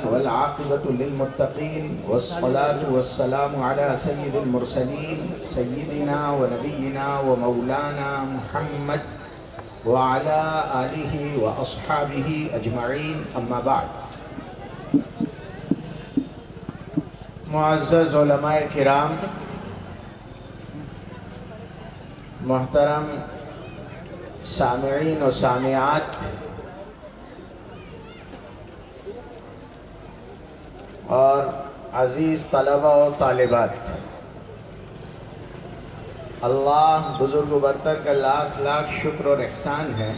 والعاقبة للمتقين والصلاة والسلام على سيد المرسلين سيدنا ونبينا ومولانا محمد وعلى آله وأصحابه أجمعين أما بعد. معزز علماء کرام، محترم سامعین و سامعات اور عزیز طلبہ و طالبات، اللہ بزرگ و برتر کا لاکھ لاکھ شکر اور احسان ہے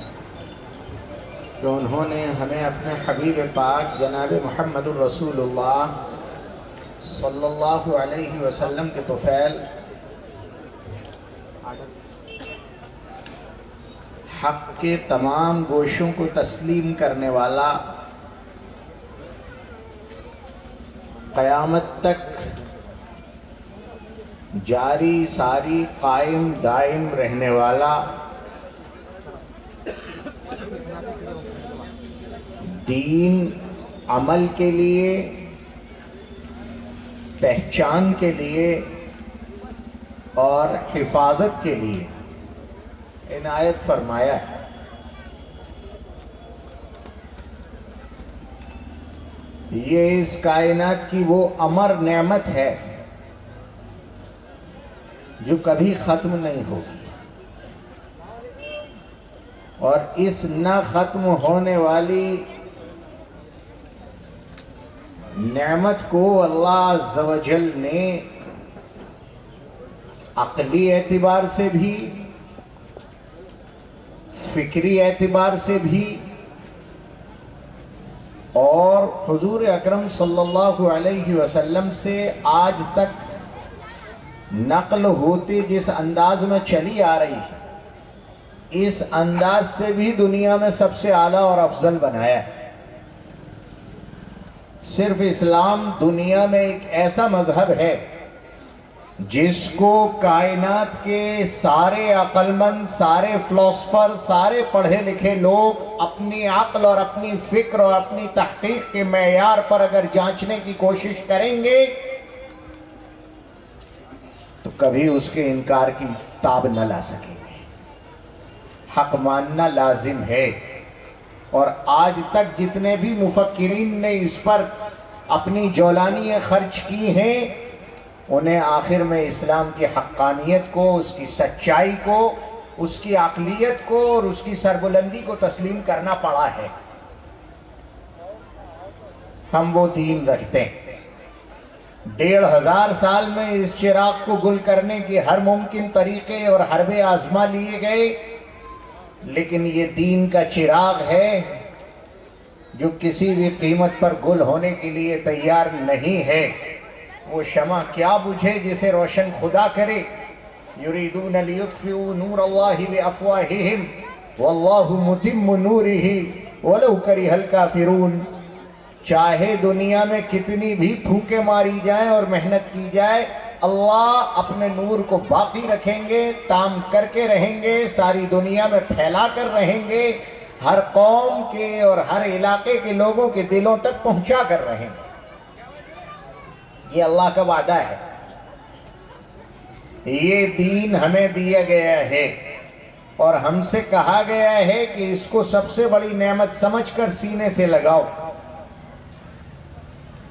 کہ انہوں نے ہمیں اپنے حبیب پاک جناب محمد الرسول اللہ صلی اللہ علیہ وسلم کے طفیل حق کے تمام گوشوں کو تسلیم کرنے والا، قیامت تک جاری ساری قائم دائم رہنے والا، دین عمل کے لیے، پہچان کے لیے اور حفاظت کے لیے عنایت فرمایا ہے. یہ اس کائنات کی وہ امر نعمت ہے جو کبھی ختم نہیں ہوگی، اور اس نہ ختم ہونے والی نعمت کو اللہ عز و جل نے عقلی اعتبار سے بھی، فکری اعتبار سے بھی، اور حضور اکرم صلی اللہ علیہ وسلم سے آج تک نقل ہوتے جس انداز میں چلی آ رہی ہے، اس انداز سے بھی دنیا میں سب سے اعلیٰ اور افضل بنایا ہے. صرف اسلام دنیا میں ایک ایسا مذہب ہے جس کو کائنات کے سارے عقل مند، سارے فلسفر، سارے پڑھے لکھے لوگ اپنی عقل اور اپنی فکر اور اپنی تحقیق کے معیار پر اگر جانچنے کی کوشش کریں گے تو کبھی اس کے انکار کی تاب نہ لا سکیں گے. حق ماننا لازم ہے، اور آج تک جتنے بھی مفکرین نے اس پر اپنی جولانیاں خرچ کی ہیں، انہیں آخر میں اسلام کی حقانیت کو، اس کی سچائی کو، اس کی عقلیت کو اور اس کی سربلندی کو تسلیم کرنا پڑا ہے. ہم وہ دین رکھتے ہیں. 1500 سال میں اس چراغ کو گل کرنے کی ہر ممکن طریقے اور حربے آزما لیے گئے، لیکن یہ دین کا چراغ ہے جو کسی بھی قیمت پر گل ہونے کے لیے تیار نہیں ہے. وہ شمع کیا بجھے جسے روشن خدا کرے. یریدون لیطفئوا نور اللہ بافواہہم واللہ متم نورہ ولو کرہ الکافرون. چاہے دنیا میں کتنی بھی پھونکیں ماری جائیں اور محنت کی جائے، اللہ اپنے نور کو باقی رکھیں گے، تام کر کے رہیں گے، ساری دنیا میں پھیلا کر رہیں گے، ہر قوم کے اور ہر علاقے کے لوگوں کے دلوں تک پہنچا کر رہیں گے. یہ اللہ کا وعدہ ہے. یہ دین ہمیں دیا گیا ہے اور ہم سے کہا گیا ہے کہ اس کو سب سے بڑی نعمت سمجھ کر سینے سے لگاؤ.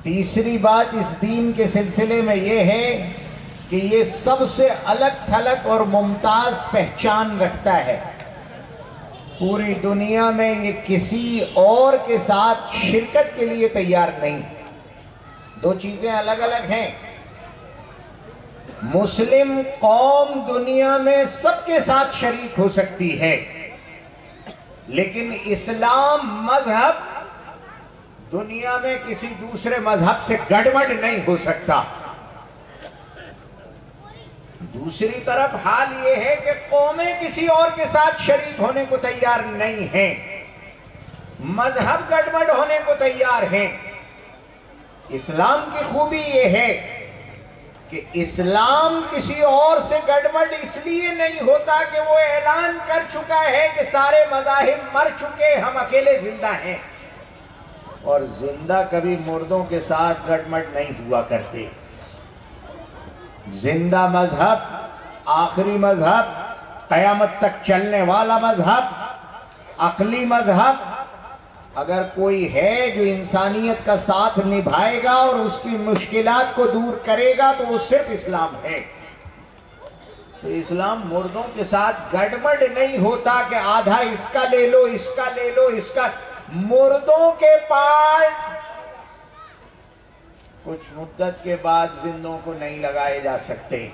تیسری بات اس دین کے سلسلے میں یہ ہے کہ یہ سب سے الگ تھلگ اور ممتاز پہچان رکھتا ہے. پوری دنیا میں یہ کسی اور کے ساتھ شرکت کے لیے تیار نہیں. دو چیزیں الگ الگ ہیں. مسلم قوم دنیا میں سب کے ساتھ شریک ہو سکتی ہے، لیکن اسلام مذہب دنیا میں کسی دوسرے مذہب سے گڑبڑ نہیں ہو سکتا. دوسری طرف حال یہ ہے کہ قومیں کسی اور کے ساتھ شریک ہونے کو تیار نہیں ہیں، مذہب گڑبڑ ہونے کو تیار ہیں. اسلام کی خوبی یہ ہے کہ اسلام کسی اور سے گڑبڑ اس لیے نہیں ہوتا کہ وہ اعلان کر چکا ہے کہ سارے مذاہب مر چکے، ہم اکیلے زندہ ہیں، اور زندہ کبھی مردوں کے ساتھ گڑبڑ نہیں ہوا کرتے۔ زندہ مذہب، آخری مذہب، قیامت تک چلنے والا مذہب، عقلی مذہب، اگر کوئی ہے جو انسانیت کا ساتھ نبھائے گا اور اس کی مشکلات کو دور کرے گا تو وہ صرف اسلام ہے۔ تو اسلام مردوں کے ساتھ گڑبڑ نہیں ہوتا کہ آدھا اس کا لے لو، اس کا لے لو، اس کا۔ مردوں کے پارٹ کچھ مدت کے بعد زندوں کو نہیں لگائے جا سکتے۔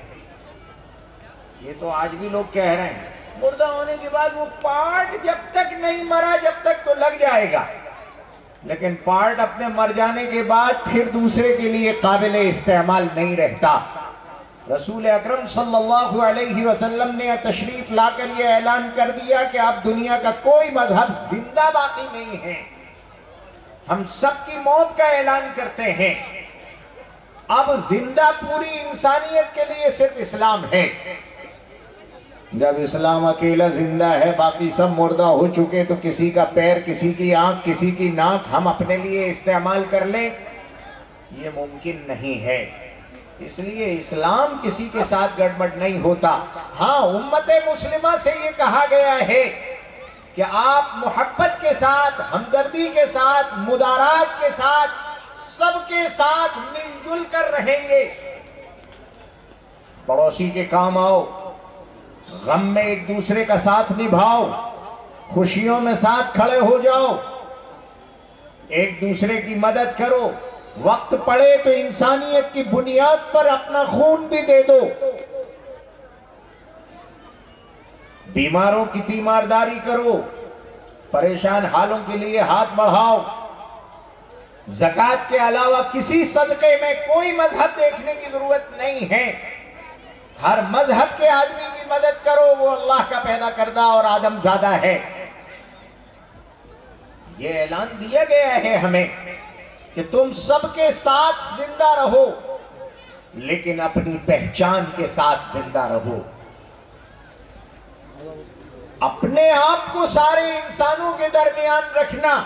یہ تو آج بھی لوگ کہہ رہے ہیں مردہ ہونے کے بعد وہ پارٹ جب تک نہیں مرا جب تک تو لگ جائے گا، لیکن پارٹ اپنے مر جانے کے بعد پھر دوسرے کے لیے قابل استعمال نہیں رہتا۔ رسول اکرم صلی اللہ علیہ وسلم نے تشریف لا کر یہ اعلان کر دیا کہ اب دنیا کا کوئی مذہب زندہ باقی نہیں ہے، ہم سب کی موت کا اعلان کرتے ہیں، اب زندہ پوری انسانیت کے لیے صرف اسلام ہے۔ جب اسلام اکیلا زندہ ہے، باقی سب مردہ ہو چکے، تو کسی کا پیر، کسی کی آنکھ، کسی کی ناک ہم اپنے لیے استعمال کر لیں، یہ ممکن نہیں ہے۔ اس لیے اسلام کسی کے ساتھ گڑبڑ نہیں ہوتا۔ ہاں، امت مسلمہ سے یہ کہا گیا ہے کہ آپ محبت کے ساتھ، ہمدردی کے ساتھ، مدارات کے ساتھ، سب کے ساتھ مل جل کر رہیں گے۔ پڑوسی کے کام آؤ، غم میں ایک دوسرے کا ساتھ نبھاؤ، خوشیوں میں ساتھ کھڑے ہو جاؤ، ایک دوسرے کی مدد کرو، وقت پڑے تو انسانیت کی بنیاد پر اپنا خون بھی دے دو، بیماروں کی تیمارداری کرو، پریشان حالوں کے لیے ہاتھ بڑھاؤ۔ زکوٰۃ کے علاوہ کسی صدقے میں کوئی مذہب دیکھنے کی ضرورت نہیں ہے، ہر مذہب کے آدمی کی مدد کرو، وہ اللہ کا پیدا کردہ اور آدم زادہ ہے۔ یہ اعلان دیا گیا ہے ہمیں کہ تم سب کے ساتھ زندہ رہو، لیکن اپنی پہچان کے ساتھ زندہ رہو۔ اپنے آپ کو سارے انسانوں کے درمیان رکھنا،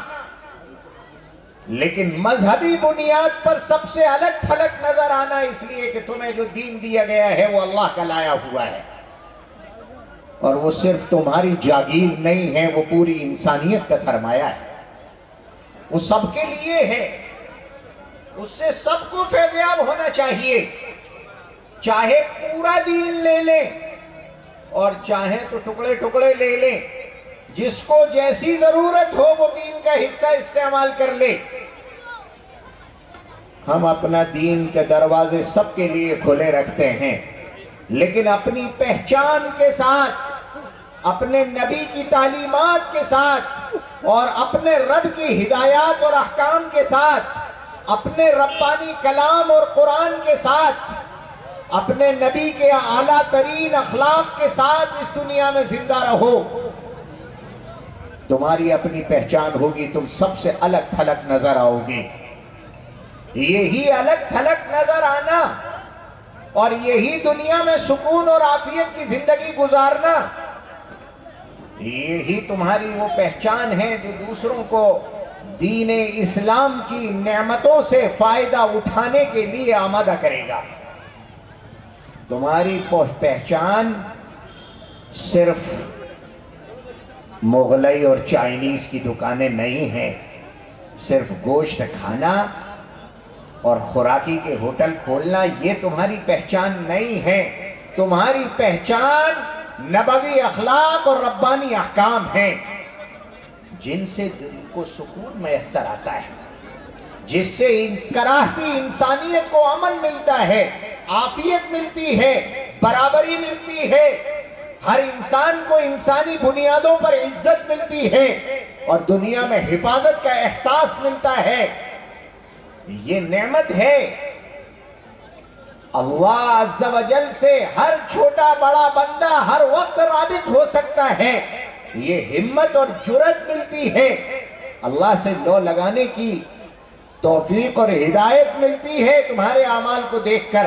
لیکن مذہبی بنیاد پر سب سے الگ تھلگ نظر آنا، اس لیے کہ تمہیں جو دین دیا گیا ہے وہ اللہ کا لایا ہوا ہے، اور وہ صرف تمہاری جاگیر نہیں ہے، وہ پوری انسانیت کا سرمایہ ہے، وہ سب کے لیے ہے، اس سے سب کو فیضیاب ہونا چاہیے، چاہے پورا دین لے لیں اور چاہے تو ٹکڑے ٹکڑے لے لیں، جس کو جیسی ضرورت ہو وہ دین کا حصہ استعمال کر لے۔ ہم اپنا دین کے دروازے سب کے لیے کھلے رکھتے ہیں، لیکن اپنی پہچان کے ساتھ، اپنے نبی کی تعلیمات کے ساتھ، اور اپنے رب کی ہدایات اور احکام کے ساتھ، اپنے ربانی کلام اور قرآن کے ساتھ، اپنے نبی کے اعلیٰ ترین اخلاق کے ساتھ اس دنیا میں زندہ رہو۔ تمہاری اپنی پہچان ہوگی، تم سب سے الگ تھلگ نظر آؤ گے۔ یہی الگ تھلگ نظر آنا اور یہی دنیا میں سکون اور عافیت کی زندگی گزارنا، یہی تمہاری وہ پہچان ہے جو دوسروں کو دین اسلام کی نعمتوں سے فائدہ اٹھانے کے لیے آمادہ کرے گا۔ تمہاری پہچان صرف مغلئی اور چائنیز کی دکانیں نہیں ہیں، صرف گوشت کھانا اور خوراکی کے ہوٹل کھولنا یہ تمہاری پہچان نہیں ہے۔ تمہاری پہچان نبوی اخلاق اور ربانی احکام ہیں، جن سے دل کو سکون میسر آتا ہے، جس سے کراہتی انسانیت کو امن ملتا ہے، عافیت ملتی ہے، برابری ملتی ہے، ہر انسان کو انسانی بنیادوں پر عزت ملتی ہے اور دنیا میں حفاظت کا احساس ملتا ہے۔ یہ نعمت ہے۔ اللہ عز و جل سے ہر چھوٹا بڑا بندہ ہر وقت رابط ہو سکتا ہے، یہ ہمت اور جرأت ملتی ہے۔ اللہ سے لو لگانے کی توفیق اور ہدایت ملتی ہے تمہارے اعمال کو دیکھ کر۔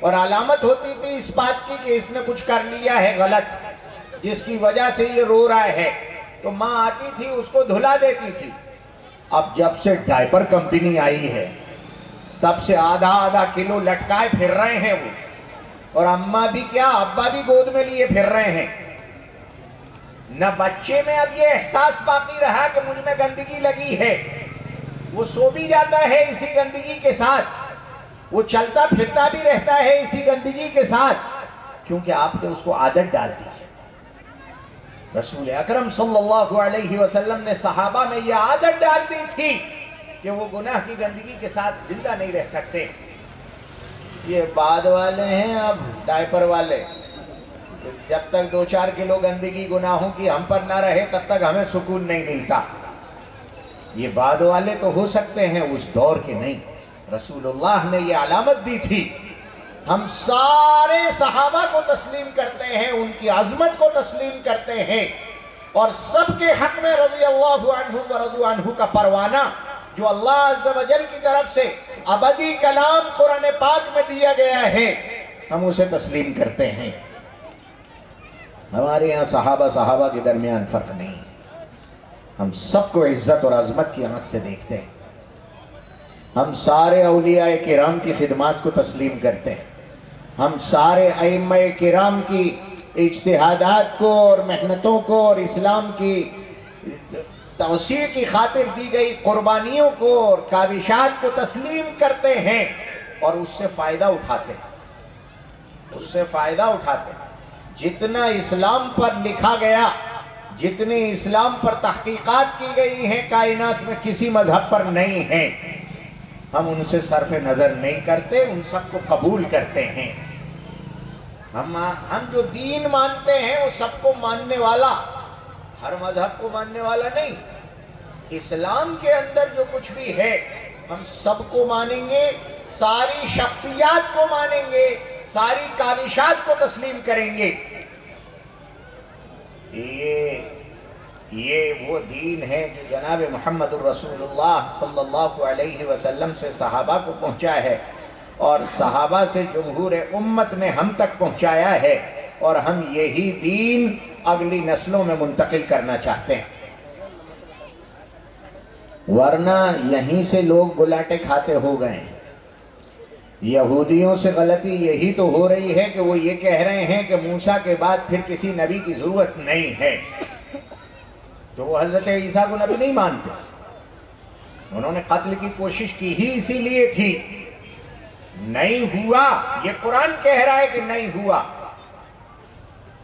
اور علامت ہوتی تھی اس بات کی کہ اس نے کچھ کر لیا ہے غلط جس کی وجہ سے یہ رو رہا ہے، تو ماں آتی تھی اس کو دھلا دیتی تھی۔ اب جب سے ڈائپر کمپنی آئی ہے تب سے آدھا کلو لٹکائے پھر رہے ہیں وہ، اور اماں بھی کیا ابا بھی گود میں لیے پھر رہے ہیں۔ نہ بچے میں اب یہ احساس باقی رہا کہ مجھ میں گندگی لگی ہے، وہ سو بھی جاتا ہے اسی گندگی کے ساتھ، وہ چلتا پھرتا بھی رہتا ہے اسی گندگی کے ساتھ، کیونکہ آپ نے اس کو عادت ڈال دی ہے۔ رسول اکرم صلی اللہ علیہ وسلم نے صحابہ میں یہ عادت ڈال دی تھی کہ وہ گناہ کی گندگی کے ساتھ زندہ نہیں رہ سکتے۔ یہ بعد والے ہیں اب ڈائپر والے، جب تک 2-4 کلو گندگی گناہوں کی ہم پر نہ رہے تب تک ہمیں سکون نہیں ملتا۔ یہ بعد والے تو ہو سکتے ہیں، اس دور کے نہیں۔ رسول اللہ نے یہ علامت دی تھی۔ ہم سارے صحابہ کو تسلیم کرتے ہیں، ان کی عظمت کو تسلیم کرتے ہیں، اور سب کے حق میں رضی اللہ عنہم ورضوا عنہ کا پروانہ جو اللہ عز و جل کی طرف سے ابدی کلام قرآن پاک میں دیا گیا ہے، ہم اسے تسلیم کرتے ہیں۔ ہمارے یہاں صحابہ کے درمیان فرق نہیں، ہم سب کو عزت اور عظمت کی آنکھ سے دیکھتے ہیں۔ ہم سارے اولیاء کرام کی خدمات کو تسلیم کرتے ہیں، ہم سارے ائمہ کرام کی اجتہادات کو اور محنتوں کو اور اسلام کی توسیع کی خاطر دی گئی قربانیوں کو اور کاوشات کو تسلیم کرتے ہیں، اور اس سے فائدہ اٹھاتے ہیں، اس سے فائدہ اٹھاتے ہیں۔ جتنا اسلام پر لکھا گیا، جتنے اسلام پر تحقیقات کی گئی ہیں کائنات میں کسی مذہب پر نہیں ہیں، ہم ان سے صرف نظر نہیں کرتے، ان سب کو قبول کرتے ہیں۔ ہم جو دین مانتے ہیں وہ سب کو ماننے والا، ہر مذہب کو ماننے والا نہیں۔ اسلام کے اندر جو کچھ بھی ہے ہم سب کو مانیں گے، ساری شخصیات کو مانیں گے، ساری کاوشات کو تسلیم کریں گے۔ یہ وہ دین ہے جو جناب محمد الرسول اللہ صلی اللہ علیہ وسلم سے صحابہ کو پہنچا ہے، اور صحابہ سے جمہور امت نے ہم تک پہنچایا ہے، اور ہم یہی دین اگلی نسلوں میں منتقل کرنا چاہتے ہیں۔ ورنہ یہیں سے لوگ گلاٹے کھاتے ہو گئے ہیں۔ یہودیوں سے غلطی یہی تو ہو رہی ہے کہ وہ یہ کہہ رہے ہیں کہ موسیٰ کے بعد پھر کسی نبی کی ضرورت نہیں ہے، تو وہ حضرت عیسیٰ کو نبی نہیں مانتے۔ انہوں نے قتل کی کوشش کی ہی اسی لیے تھی، نہیں ہوا، یہ قرآن کہہ رہا ہے کہ نہیں ہوا،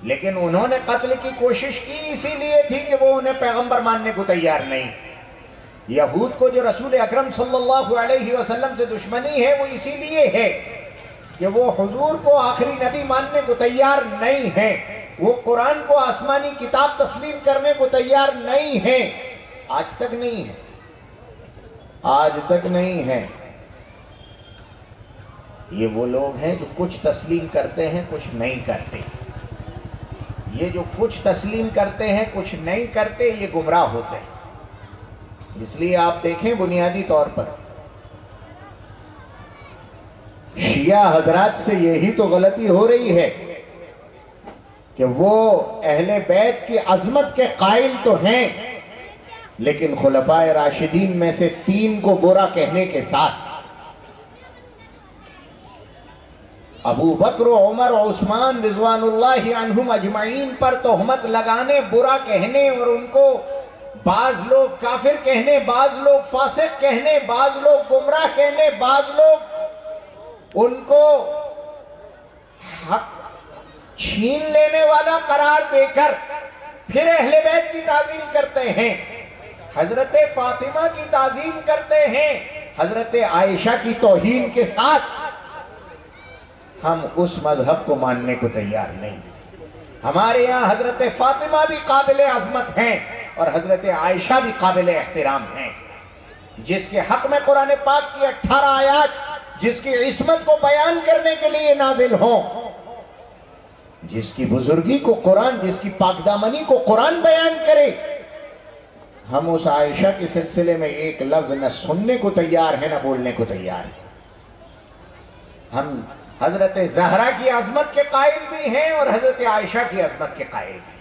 لیکن انہوں نے قتل کی کوشش کی اسی لیے تھی کہ وہ انہیں پیغمبر ماننے کو تیار نہیں۔ یہود کو جو رسول اکرم صلی اللہ علیہ وسلم سے دشمنی ہے وہ اسی لیے ہے کہ وہ حضور کو آخری نبی ماننے کو تیار نہیں ہیں، وہ قرآن کو آسمانی کتاب تسلیم کرنے کو تیار نہیں ہیں، آج تک نہیں ہے، آج تک نہیں ہے۔ یہ وہ لوگ ہیں جو کچھ تسلیم کرتے ہیں کچھ نہیں کرتے۔ یہ جو کچھ تسلیم کرتے ہیں کچھ نہیں کرتے یہ گمراہ ہوتے ہیں۔ اس لیے آپ دیکھیں بنیادی طور پر شیعہ حضرات سے یہی تو غلطی ہو رہی ہے کہ وہ اہل بیت کی عظمت کے قائل تو ہیں، لیکن خلفائے راشدین میں سے 3 کو برا کہنے کے ساتھ ابو بکر و عمر و عثمان رضوان اللہ عنہم اجمعین پر تہمت لگانے، برا کہنے، اور ان کو بعض لوگ کافر کہنے، بعض لوگ فاسق کہنے، بعض لوگ گمراہ کہنے، بعض لوگ ان کو حق چھین لینے والا قرار دے کر پھر اہل بیت کی تعظیم کرتے ہیں، حضرت فاطمہ کی تعظیم کرتے ہیں، حضرت عائشہ کی توہین کے ساتھ۔ ہم اس مذہب کو ماننے کو تیار نہیں۔ ہمارے یہاں حضرت فاطمہ بھی قابل عظمت ہیں اور حضرت عائشہ بھی قابل احترام ہیں، جس کے حق میں قرآن پاک کی 18 آیات جس کی عصمت کو بیان کرنے کے لیے نازل ہوں، جس کی بزرگی کو قرآن، جس کی پاکدامنی کو قرآن بیان کرے، ہم اس عائشہ کے سلسلے میں ایک لفظ نہ سننے کو تیار ہیں نہ بولنے کو تیار ہیں۔ ہم حضرت زہرا کی عظمت کے قائل بھی ہیں اور حضرت عائشہ کی عظمت کے قائل بھی ہیں۔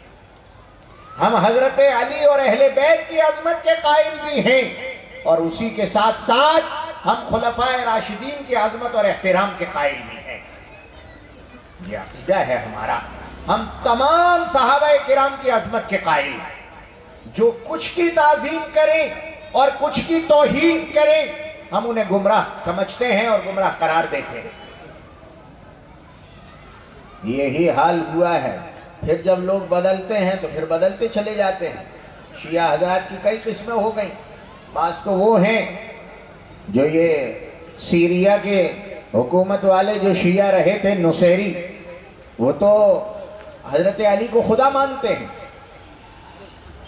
ہم حضرت علی اور اہل بیت کی عظمت کے قائل بھی ہیں اور اسی کے ساتھ ساتھ ہم خلفائے راشدین کی عظمت اور احترام کے قائل بھی ہیں۔ یہ عقیدہ ہے ہمارا۔ ہم تمام صحابہ کرام کی عظمت کے قائل ہیں۔ جو کچھ کی تعظیم کریں اور کچھ کی توہین کریں ہم انہیں گمراہ سمجھتے ہیں اور گمراہ قرار دیتے ہیں۔ یہی حال ہوا ہے۔ پھر جب لوگ بدلتے ہیں تو پھر بدلتے چلے جاتے ہیں۔ شیعہ حضرات کی کئی قسمیں ہو گئیں۔ بعض تو وہ ہیں جو یہ سیریا کے حکومت والے جو شیعہ رہے تھے نصیری، وہ تو حضرت علی کو خدا مانتے ہیں۔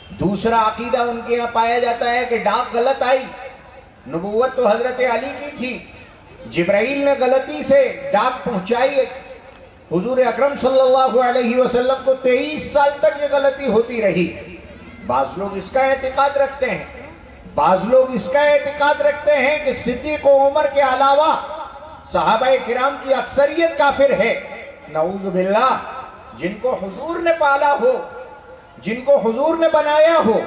دوسرا عقیدہ ان کے یہاں پایا جاتا ہے کہ ڈاک غلط آئی، نبوت تو حضرت علی کی تھی، جبرائیل نے غلطی سے ڈاک پہنچائی، حضور اکرم صلی اللہ علیہ وسلم کو 23 سال تک یہ غلطی ہوتی رہی۔ بعض لوگ اس کا اعتقاد رکھتے ہیں، بعض لوگ اس کا اعتقاد رکھتے ہیں کہ صدیق و عمر کے علاوہ صحابہ کرام کی اکثریت کافر ہے۔ نعوذ باللہ، جن کو حضور نے پالا ہو، جن کو حضور نے بنایا ہو،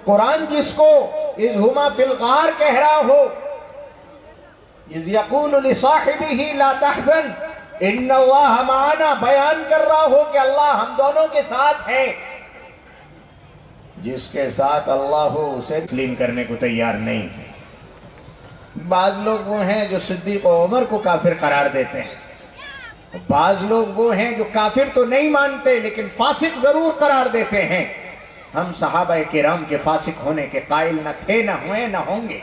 قرآن جس کو اذ ہما فی الغار کہہ رہا ہو، اذ یقول لصاحبہ لا تحزن ان اللہ معنا بیان کر رہا ہو کہ اللہ ہم دونوں کے ساتھ ہیں، جس کے ساتھ اللہ ہو اسے تسلیم کرنے کو تیار نہیں ہے۔ بعض لوگ وہ ہیں جو صدیق و عمر کو کافر قرار دیتے ہیں، بعض لوگ وہ ہیں جو کافر تو نہیں مانتے لیکن فاسق ضرور قرار دیتے ہیں۔ ہم صحابہ کرام کے فاسق ہونے کے قائل نہ تھے، نہ ہوئے، نہ ہوں گے۔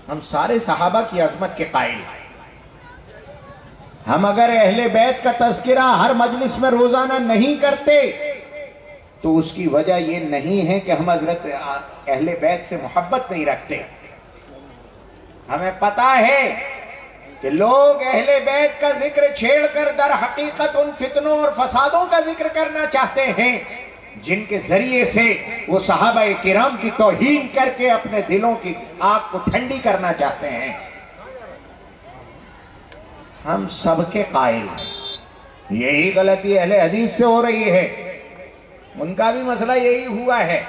ہم سارے صحابہ کی عظمت کے قائل ہیں۔ ہم اگر اہل بیت کا تذکرہ ہر مجلس میں روزانہ نہیں کرتے تو اس کی وجہ یہ نہیں ہے کہ ہم حضرت اہل بیت سے محبت نہیں رکھتے۔ ہمیں پتہ ہے کہ لوگ اہل بیت کا ذکر چھیڑ کر در حقیقت ان فتنوں اور فسادوں کا ذکر کرنا چاہتے ہیں جن کے ذریعے سے وہ صحابہ کرام کی توہین کر کے اپنے دلوں کی آگ کو ٹھنڈی کرنا چاہتے ہیں۔ ہم سب کے قائل ہیں۔ یہی غلطی اہل حدیث سے ہو رہی ہے، ان کا بھی مسئلہ یہی ہوا ہے۔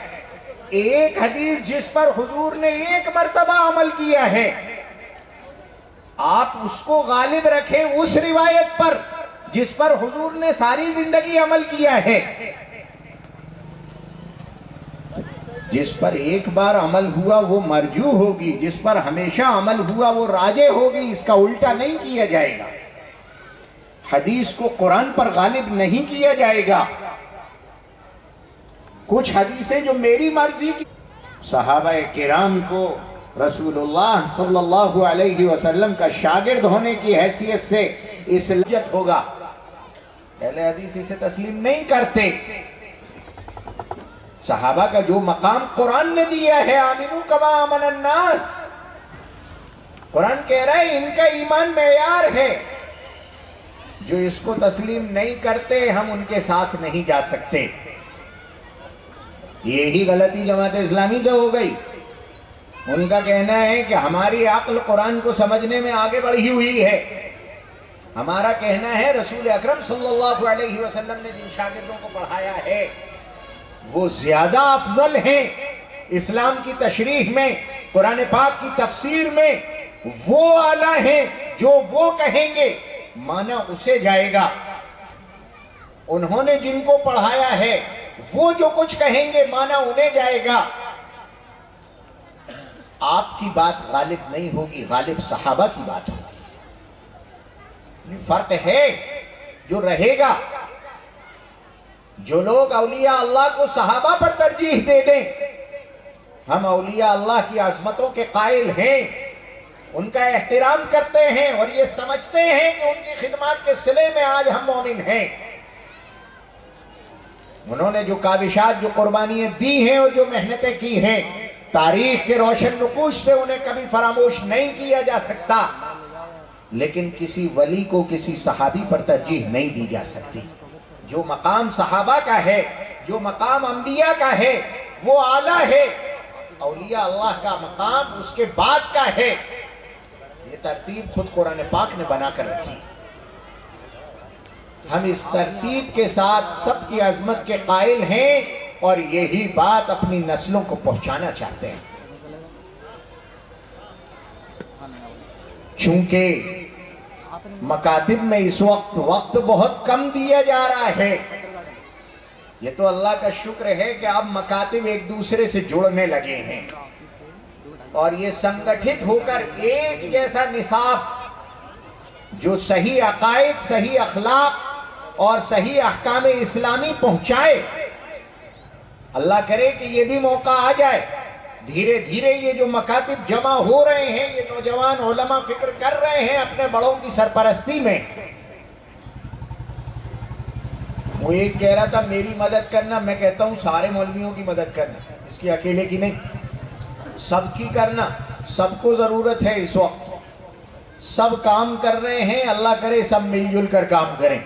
ایک حدیث جس پر حضور نے ایک مرتبہ عمل کیا ہے، آپ اس کو غالب رکھیں اس روایت پر جس پر حضور نے ساری زندگی عمل کیا ہے۔ جس پر ایک بار عمل ہوا وہ مرجو ہوگی، جس پر ہمیشہ عمل ہوا وہ راجح ہوگی، اس کا الٹا نہیں کیا جائے گا۔ حدیث کو قرآن پر غالب نہیں کیا جائے گا۔ کچھ حدیثیں جو میری مرضی کی، صحابہ کرام کو رسول اللہ صلی اللہ علیہ وسلم کا شاگرد ہونے کی حیثیت سے اس لجت ہوگا، اہل حدیث اسے تسلیم نہیں کرتے۔ صحابہ کا جو مقام قرآن نے دیا ہے، آمنو کما آمن الناس، قرآن کہہ رہا ہے ان کا ایمان معیار ہے۔ جو اس کو تسلیم نہیں کرتے ہم ان کے ساتھ نہیں جا سکتے۔ یہی غلطی جماعت اسلامی سے ہو گئی۔ ان کا کہنا ہے کہ ہماری عقل قرآن کو سمجھنے میں آگے بڑھی ہوئی ہے۔ ہمارا کہنا ہے رسول اکرم صلی اللہ علیہ وسلم نے جن شاگردوں کو پڑھایا ہے وہ زیادہ افضل ہیں اسلام کی تشریح میں، قرآن پاک کی تفسیر میں۔ وہ اعلیٰ ہیں جو وہ کہیں گے معنی اسے جائے گا۔ انہوں نے جن کو پڑھایا ہے وہ جو کچھ کہیں گے معنی انہیں جائے گا۔ آپ کی بات غالب نہیں ہوگی، غالب صحابہ کی بات ہوگی۔ یہ فرق ہے جو رہے گا۔ جو لوگ اولیاء اللہ کو صحابہ پر ترجیح دے دیں، ہم اولیاء اللہ کی عظمتوں کے قائل ہیں، ان کا احترام کرتے ہیں اور یہ سمجھتے ہیں کہ ان کی خدمات کے صلے میں آج ہم مومن ہیں۔ انہوں نے جو کاوشات، جو قربانیاں دی ہیں اور جو محنتیں کی ہیں، تاریخ کے روشن نقوش سے انہیں کبھی فراموش نہیں کیا جا سکتا، لیکن کسی ولی کو کسی صحابی پر ترجیح نہیں دی جا سکتی۔ جو مقام صحابہ کا ہے، جو مقام انبیاء کا ہے وہ اعلیٰ ہے۔ اولیاء اللہ کا مقام اس کے بعد کا ہے۔ یہ ترتیب خود قرآن پاک نے بنا کر رکھی۔ ہم اس ترتیب کے ساتھ سب کی عظمت کے قائل ہیں اور یہی بات اپنی نسلوں کو پہنچانا چاہتے ہیں. چونکہ مکاتب میں اس وقت بہت کم دیا جا رہا ہے. یہ تو اللہ کا شکر ہے کہ اب مکاتب ایک دوسرے سے جڑنے لگے ہیں اور یہ سنگٹھت ہو کر ایک جیسا نصاب جو صحیح عقائد، صحیح اخلاق اور صحیح احکام اسلامی پہنچائے. اللہ کرے کہ یہ بھی موقع آ جائے. دھیرے دھیرے یہ جو مکاتب جمع ہو رہے ہیں، یہ نوجوان علماء فکر کر رہے ہیں اپنے بڑوں کی سرپرستی میں. وہ ایک کہہ رہا تھا میری مدد کرنا، میں کہتا ہوں سارے مولویوں کی مدد کرنا، اس کی اکیلے کی نہیں، سب کی کرنا. سب کو ضرورت ہے اس وقت. سب کام کر رہے ہیں، اللہ کرے سب مل جل کر کام کریں.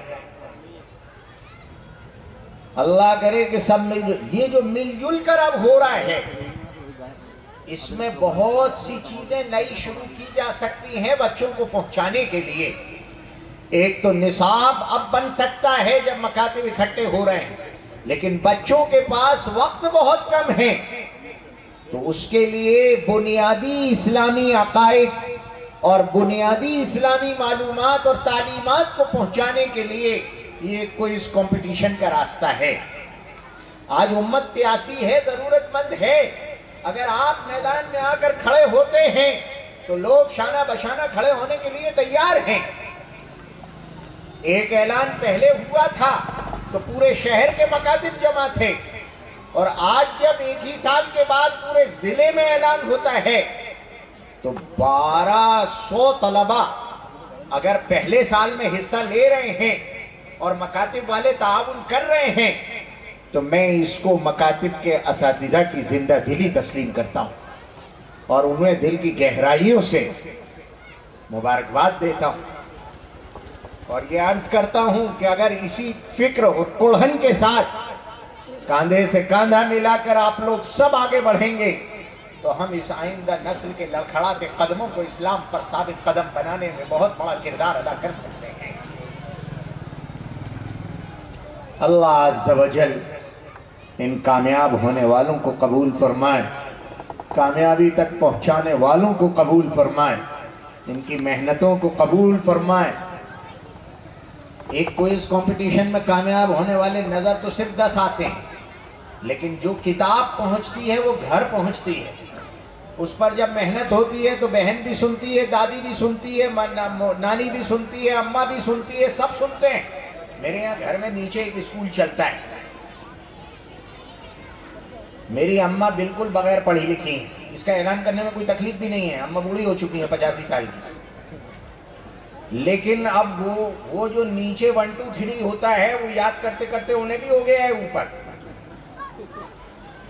اللہ کرے کہ سب مل جل، یہ جو مل جل کر اب ہو رہا ہے اس میں بہت سی چیزیں نئی شروع کی جا سکتی ہیں بچوں کو پہنچانے کے لیے. ایک تو نصاب اب بن سکتا ہے جب مکاتب اکٹھے ہو رہے ہیں، لیکن بچوں کے پاس وقت بہت کم ہے، تو اس کے لیے بنیادی اسلامی عقائد اور بنیادی اسلامی معلومات اور تعلیمات کو پہنچانے کے لیے یہ کوئی اس کمپٹیشن کا راستہ ہے. آج امت پیاسی ہے، ضرورت مند ہے. اگر آپ میدان میں آ کر کھڑے ہوتے ہیں تو لوگ شانہ بشانہ کھڑے ہونے کے لیے تیار ہیں. ایک اعلان پہلے ہوا تھا تو پورے شہر کے مکاتب جمع تھے، اور آج جب ایک ہی سال کے بعد پورے ضلع میں اعلان ہوتا ہے تو 1200 طلبہ اگر پہلے سال میں حصہ لے رہے ہیں اور مکاتب والے تعاون کر رہے ہیں تو میں اس کو مکاتب کے اساتذہ کی زندہ دلی تسلیم کرتا ہوں اور انہیں دل کی گہرائیوں سے مبارکباد دیتا ہوں. اور یہ عرض کرتا ہوں کہ اگر اسی فکر اور کڑھن کے ساتھ کاندھے سے کاندھا ملا کر آپ لوگ سب آگے بڑھیں گے تو ہم اس آئندہ نسل کے لڑکھڑاتے قدموں کو اسلام پر ثابت قدم بنانے میں بہت بڑا کردار ادا کر سکتے ہیں. اللہ عز و جل ان کامیاب ہونے والوں کو قبول فرمائے، کامیابی تک پہنچانے والوں کو قبول فرمائے، ان کی محنتوں کو قبول فرمائے. ایک کوئز کمپٹیشن میں کامیاب ہونے والے نظر تو صرف 10 آتے ہیں، لیکن جو کتاب پہنچتی ہے وہ گھر پہنچتی ہے. اس پر جب محنت ہوتی ہے تو بہن بھی سنتی ہے، دادی بھی سنتی ہے، نانی بھی سنتی ہے، اماں بھی سنتی ہے، سب سنتے ہیں. میرے یہاں گھر میں نیچے ایک اسکول چلتا ہے. میری اماں بالکل بغیر پڑھی لکھی ہیں، اس کا اعلان کرنے میں کوئی تکلیف بھی نہیں ہے. اماں بوڑھی ہو چکی ہیں 85 سال کی، لیکن اب وہ جو نیچے 1 2 3 ہوتا ہے وہ یاد کرتے کرتے انہیں بھی ہو گیا ہے اوپر.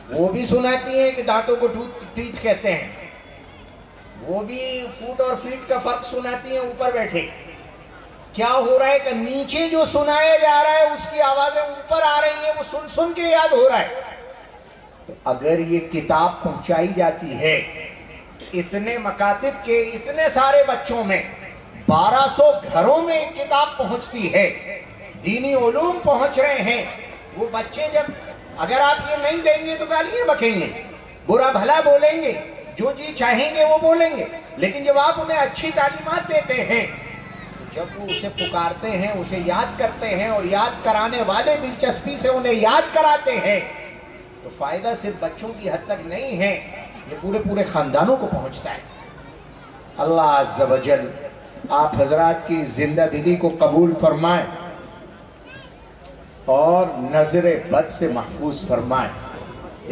وہ بھی سناتی ہیں کہ دانتوں کو ٹیتھ کہتے ہیں، وہ بھی فوٹ اور فیٹ کا فرق سناتی ہیں اوپر بیٹھے. کیا ہو رہا ہے کہ نیچے جو سنایا جا رہا ہے اس کی آوازیں اوپر آ رہی ہیں، وہ سن سن کے یاد ہو رہا ہے. تو اگر یہ کتاب پہنچائی جاتی ہے اتنے مکاتب کے اتنے سارے بچوں میں، 1200 گھروں میں کتاب پہنچتی ہے، دینی علوم پہنچ رہے ہیں، وہ بچے جب اگر آپ یہ نہیں دیں گے تو گالیاں بکیں گے، برا بھلا بولیں گے، جو جی چاہیں گے وہ بولیں گے. لیکن جب آپ انہیں اچھی تعلیمات دیتے ہیں، جب وہ اسے پکارتے ہیں، اسے یاد کرتے ہیں اور یاد کرانے والے دلچسپی سے انہیں یاد کراتے ہیں، تو فائدہ صرف بچوں کی حد تک نہیں ہے، یہ پورے خاندانوں کو پہنچتا ہے. اللہ عز و جل آپ حضرات کی زندہ دلی کو قبول فرمائے اور نظر بد سے محفوظ فرمائے.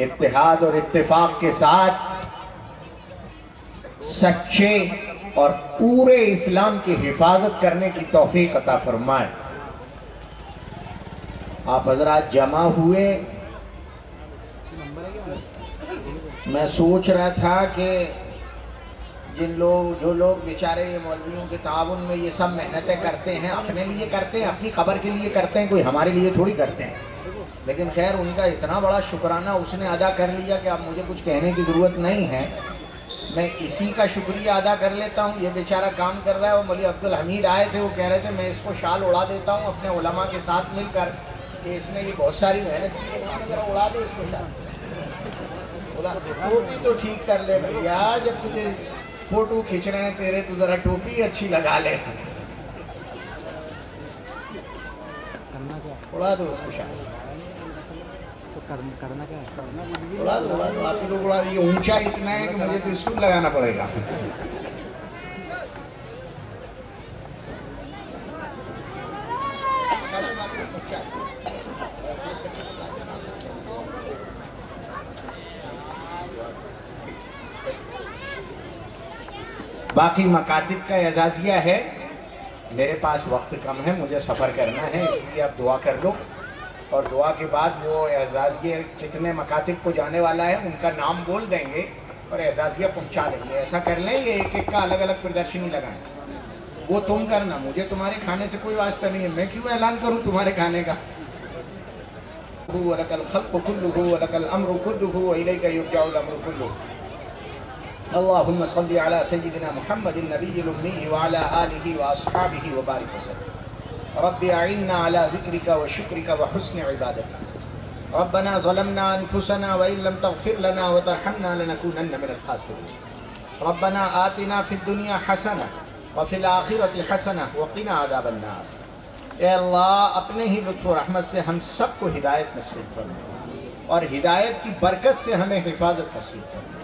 اتحاد اور اتفاق کے ساتھ سچے اور پورے اسلام کی حفاظت کرنے کی توفیق عطا فرمائے. آپ حضرات جمع ہوئے، میں سوچ رہا تھا کہ جو لوگ بیچارے مولویوں کے تعاون میں یہ سب محنتیں کرتے ہیں، اپنے لیے کرتے ہیں، اپنی خبر کے لیے کرتے ہیں، کوئی ہمارے لیے تھوڑی کرتے ہیں. لیکن خیر ان کا اتنا بڑا شکرانہ اس نے ادا کر لیا کہ اب مجھے کچھ کہنے کی ضرورت نہیں ہے. میں اسی کا شکریہ ادا کر لیتا ہوں. یہ بیچارہ کام کر رہا ہے. وہ مولوی عبدالحمید آئے تھے, وہ کہہ رہے تھے میں اس کو شال اڑا دیتا ہوں اپنے علماء کے ساتھ مل کر, کہ اس نے یہ بہت ساری محنت کی ہے, ذرا اڑا دو اس کو شال. ٹوپی تو ٹھیک کر لے بھیا, جب تجھے فوٹو کھینچ رہے ہیں تیرے تو ذرا ٹوپی اچھی لگا لے. اڑا دو اس کو شال, اڑا دو اڑا دو. آپ لوگ اڑا دو. یہ اونچا اتنا ہے کہ مجھے تو اسٹول لگانا پڑے گا. باقی مکاتب کا اعزازیہ ہے. میرے پاس وقت کم ہے, مجھے سفر کرنا ہے, اس لیے آپ دعا کر لو, اور دعا کے بعد وہ اعزازیہ کتنے مکاتب کو جانے والا ہے ان کا نام بول دیں گے اور اعزازیہ پہنچا دیں گے. ایسا کر لیں, یہ ایک ایک کا الگ الگ پردرشنی لگائیں. وہ تم کرنا, مجھے تمہارے کھانے سے کوئی واسطہ نہیں ہے. میں کیوں اعلان کروں تمہارے کھانے کا؟ وَلَكَ الْخَلْقُ كُلُّهُ وَلَكَ الْأَمْرُ كُلُّهُ وَإِلَيْكَ يُرْجَعُ الْأَمْرُ كُلُّهُ. اللهم صل على سيدنا محمد النبي الأمي وعلى آله وأصحابه وبارك وسلم. رب أعنا على ذكرك وشكرك وحسن عبادتك. ربنا ظلمنا أنفسنا وإن لم تغفر لنا وترحمنا لنكونن من الخاسرين. ربنا آتنا في الدنيا حسنة وفي الآخرة حسنة وقنا عذاب النار. اے اللہ اپنے ہی لطف و رحمت سے ہم سب کو ہدایت نصیب فرما, اور ہدایت کی برکت سے ہمیں حفاظت نصیب فرما.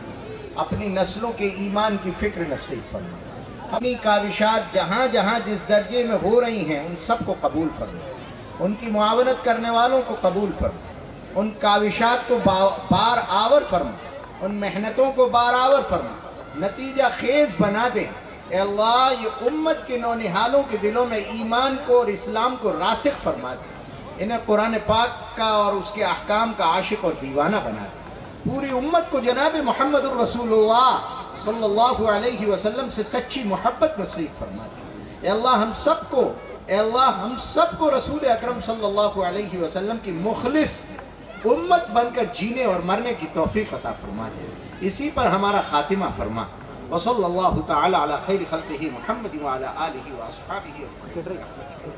اپنی نسلوں کے ایمان کی فکر نصیب فرما. اپنی کاوشات جہاں جہاں جس درجے میں ہو رہی ہیں ان سب کو قبول فرما. ان کی معاونت کرنے والوں کو قبول فرما. ان کاوشات کو بار آور فرما. ان محنتوں کو بار آور فرما. نتیجہ خیز بنا دے. اے اللہ یہ امت کے نونہالوں کے دلوں میں ایمان کو اور اسلام کو راسخ فرما دے. انہیں قرآن پاک کا اور اس کے احکام کا عاشق اور دیوانہ بنا دے. پوری امت کو جناب محمد الرسول اللہ صلی اللہ علیہ وسلم سے سچی محبت نصیب فرما دے. اے اللہ ہم سب کو رسول اکرم صلی اللہ علیہ وسلم کی مخلص امت بن کر جینے اور مرنے کی توفیق عطا فرما دے. اسی پر ہمارا خاتمہ فرما. وصلی اللہ تعالی علی خیر خلقہ محمد وعلی آلہ واصحابہ اجمعین.